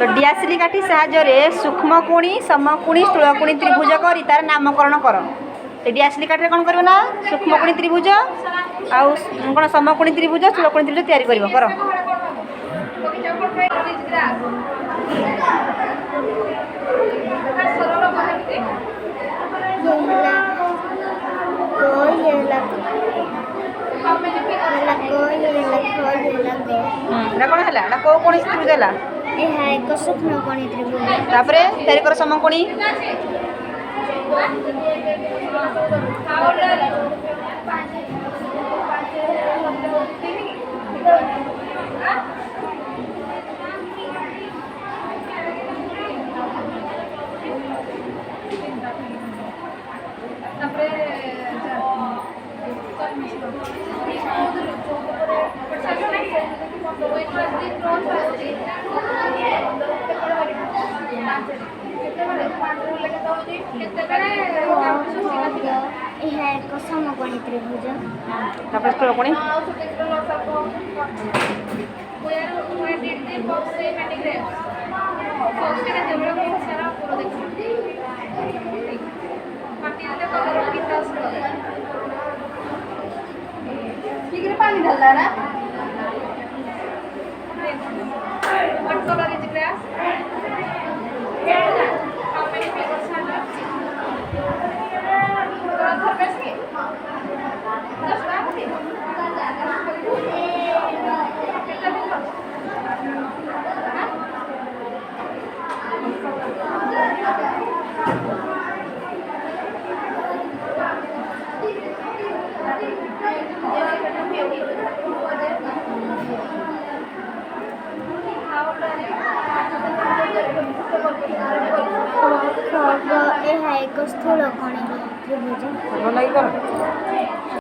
तो डियासिली काठी साहाय्य सूक्ष्म कोणी समकोणी स्थूलकोणी त्रिभुज कर तार नामकरण कर। तो डियासिली काठी कौन कर ना सूक्ष्म कोणी त्रिभुज आउ कौन समकोणी त्रिभुज स्थूलकोणी त्रिभुज तैयारी कर। कौन है कौ कौन त्रिभुज है सूक्ष्म कोणी त्रिभुज तापरे तैयारी कर समकोणी समकोणी त्रिभुज तापर स्थूलकोणी पाणी घालला ना स्थूल कोणी त्रिभुज भल लगी कर।